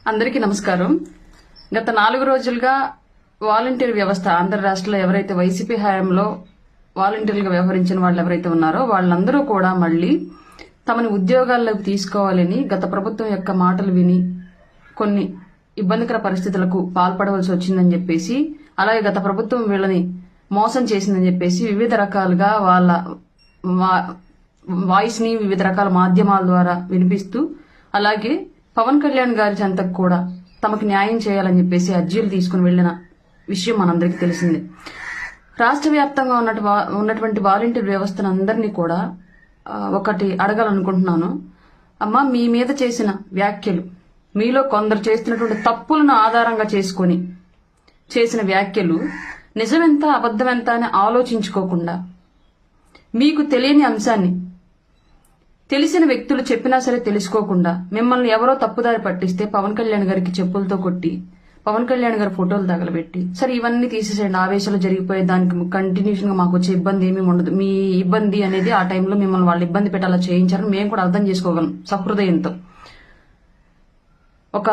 అందరికీ నమస్కారం. గత 4 రోజులుగా వాలంటీర్ వ్యవస్థ ఆంధ్ర రాష్ట్రంలో ఎవరైతే వైసీపీ హయాంలో వాలంటీర్లుగా వ్యవహరించిన వాళ్ళు ఎవరైతే ఉన్నారో వాళ్ళందరూ కూడా మళ్లీ తమని ఉద్యోగాల్లోకి తీసుకోవాలని గత ప్రభుత్వం యొక్క మాటలు విని కొన్ని ఇబ్బందికర పరిస్థితులకు పాల్పడవలసి వచ్చిందని చెప్పేసి, అలాగే గత ప్రభుత్వం వీళ్ళని మోసం చేసిందని చెప్పేసి వివిధ రకాలుగా వాళ్ళ వాయిస్ ని వివిధ రకాల మాధ్యమాల ద్వారా వినిపిస్తూ, అలాగే పవన్ కళ్యాణ్ గారి చెంతకు కూడా తమకు న్యాయం చేయాలని చెప్పేసి అర్జీలు తీసుకుని వెళ్లిన విషయం మనందరికీ తెలిసిందే. రాష్ట్ర వ్యాప్తంగా ఉన్నటువంటి వాలంటీర్ వ్యవస్థను అందరినీ కూడా ఒకటి అడగాలనుకుంటున్నాను. అమ్మా, మీ మీద చేసిన వ్యాఖ్యలు, మీలో కొందరు చేస్తున్నటువంటి తప్పులను ఆధారంగా చేసుకుని చేసిన వ్యాఖ్యలు నిజమెంత అబద్ధమెంత అని ఆలోచించుకోకుండా, మీకు తెలియని అంశాన్ని తెలిసిన వ్యక్తులు చెప్పినా సరే తెలుసుకోకుండా మిమ్మల్ని ఎవరో తప్పుదారి పట్టిస్తే పవన్ కళ్యాణ్ గారికి చెప్పులతో కొట్టి, పవన్ కళ్యాణ్ గారి ఫోటోలు తగలబెట్టి, సరే ఇవన్నీ తీసేసేయండి, ఆవేశాలు జరిగిపోయే దానికి కంటిన్యూషన్ గా మాకు వచ్చే ఇబ్బంది ఏమీ ఉండదు, మీ ఇబ్బంది అనేది ఆ టైంలో మిమ్మల్ని వాళ్ళు ఇబ్బంది పెట్టాలా చేయించారని మేము కూడా అర్థం చేసుకోగలం సహృదయంతో. ఒక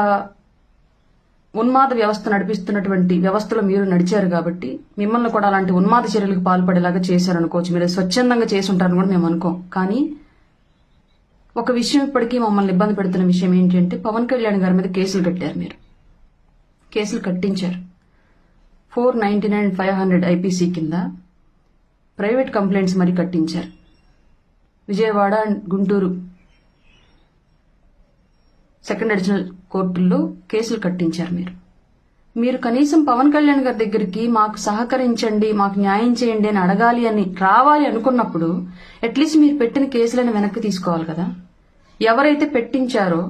ఉన్మాద వ్యవస్థ నడిపిస్తున్నటువంటి వ్యవస్థలో మీరు నడిచారు కాబట్టి మిమ్మల్ని కూడా అలాంటి ఉన్మాద చర్యలకు పాల్పడేలాగా చేశారనుకోవచ్చు. మీరు స్వచ్ఛందంగా చేసి ఉంటారని కూడా మేము అనుకోం. కానీ ఒక విషయం ఇప్పటికీ మమ్మల్ని ఇబ్బంది పెడుతున్న విషయం ఏంటంటే, పవన్ కళ్యాణ్ గారి మీద కేసులు కట్టారు. మీరు కేసులు కట్టించారు. 499 500 ఐపీసీ కింద ప్రైవేట్ కంప్లైంట్స్ మరి కట్టించారు. Vijayawada and Guntur second additional కోర్టుల్లో కేసులు కట్టించారు. మీరు కనీసం పవన్ కళ్యాణ్ గారి దగ్గరికి మాకు సహకరించండి, మాకు న్యాయం చేయండి అని అడగాలి అని రావాలి అనుకున్నప్పుడు అట్లీస్ట్ మీరు పెట్టిన కేసులను వెనక్కి తీసుకోవాలి కదా. ఎవరైతే పెట్టించారో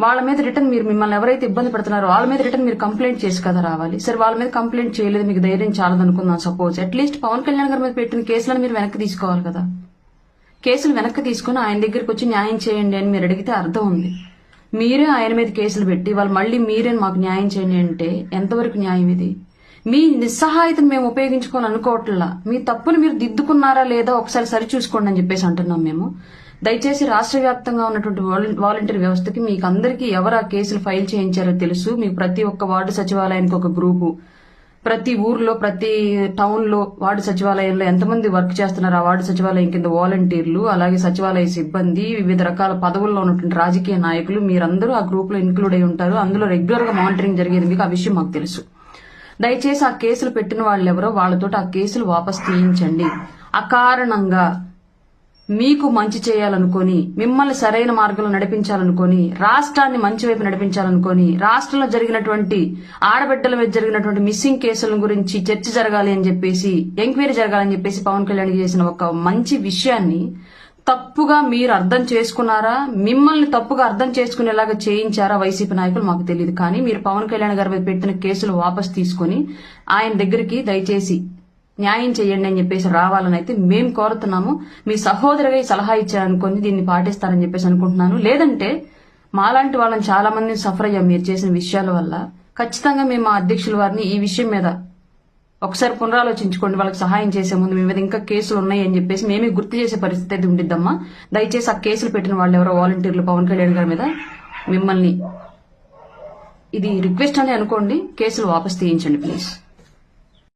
వాళ్ళ మీద రిటర్న్ మిమ్మల్ని ఎవరైతే ఇబ్బంది పెడుతున్నారో వాళ్ళ మీద రిటర్న్ మీరు కంప్లైంట్ చేసి కదా రావాలి. సరే, వాళ్ళ మీద కంప్లైంట్ చేయలేదు, మీకు ధైర్యం చాలదనుకుందాం సపోజ్. అట్లీస్ట్ పవన్ కళ్యాణ్ గారి మీద పెట్టిన కేసులను మీరు వెనక్కి తీసుకోవాలి కదా. కేసులు వెనక్కి తీసుకుని ఆయన దగ్గరికి వచ్చి న్యాయం చేయండి అని మీరు అడిగితే అర్థం ఉంది. మీరే ఆయన మీద కేసులు పెట్టి వాళ్ళు మళ్ళీ మీరే మాకు న్యాయం చేయండి అంటే ఎంతవరకు న్యాయం ఇది? మీ నిస్సహాయతను మేము ఉపయోగించుకోవాలనుకోవట్లా. మీ తప్పును మీరు దిద్దుకున్నారా లేదా ఒకసారి సరి చూసుకోండి అని చెప్పేసి అంటున్నాం మేము. దయచేసి రాష్ట్ర వ్యాప్తంగా ఉన్నటువంటి వాలంటీర్ వ్యవస్థకి మీకు అందరికీ ఎవరు ఆ కేసులు ఫైల్ చేయించారో తెలుసు. మీకు ప్రతి ఒక్క వార్డు సచివాలయానికి ఒక గ్రూపు, ప్రతి ఊర్లో ప్రతి టౌన్ లో వార్డు సచివాలయంలో ఎంతమంది వర్క్ చేస్తున్నారు ఆ వార్డు సచివాలయం కింద వాలంటీర్లు, అలాగే సచివాలయ సిబ్బంది, వివిధ రకాల పదవుల్లో ఉన్నటువంటి రాజకీయ నాయకులు, మీరందరూ ఆ గ్రూప్ లో ఇన్క్లూడ్ అయి ఉంటారు. అందులో రెగ్యులర్ గా మానిటరింగ్ జరిగేది మీకు. ఆ విషయం మాకు తెలుసు. దయచేసి ఆ కేసులు పెట్టిన వాళ్ళు ఎవరో వాళ్ళతో ఆ కేసులు వాపస్ తీయించండి. అకారణంగా మీకు మంచి చేయాలనుకొని, మిమ్మల్ని సరైన మార్గంలో నడిపించాలనుకొని, రాష్ట్రాన్ని మంచి వైపు నడిపించాలనుకొని, రాష్ట్రంలో జరిగినటువంటి ఆడబిడ్డల మీద జరిగినటువంటి మిస్సింగ్ కేసుల గురించి చర్చ జరగాలి అని చెప్పేసి, ఎంక్వైరీ జరగాలని చెప్పేసి పవన్ కళ్యాణ్ చేసిన ఒక మంచి విషయాన్ని తప్పుగా మీరు అర్థం చేసుకున్నారా, మిమ్మల్ని తప్పుగా అర్థం చేసుకునేలాగా చేయించారా వైసీపీ నాయకులు మాకు తెలియదు. కానీ మీరు పవన్ కళ్యాణ్ గారి మీద పెట్టిన కేసులు వాపస్ తీసుకుని ఆయన దగ్గరికి దయచేసి న్యాయం చేయండి అని చెప్పేసి రావాలని అయితే మేము కోరుతున్నాము. మీ సహోదరుగా ఈ సలహా ఇచ్చారనుకొని దీన్ని పాటిస్తారని చెప్పేసి అనుకుంటున్నాను. లేదంటే మాలాంటి వాళ్ళని చాలా మందిని సఫర్ అయ్యాం మీరు చేసిన విషయాల వల్ల. ఖచ్చితంగా మేము మా అధ్యక్షుల వారిని ఈ విషయం మీద ఒకసారి పునరాలోచించుకోండి, వాళ్ళకి సహాయం చేసే ముందు మీ మీద ఇంకా కేసులు ఉన్నాయి అని చెప్పేసి మేమే గుర్తు చేసే పరిస్థితి అయితే ఉండిద్దమ్మా. దయచేసి ఆ కేసులు పెట్టిన వాళ్ళు ఎవరో వాలంటీర్లు పవన్ కళ్యాణ్ గారి మీద మిమ్మల్ని ఇది రిక్వెస్ట్ అని అనుకోండి, కేసులు వాపస్ తీయించండి ప్లీజ్.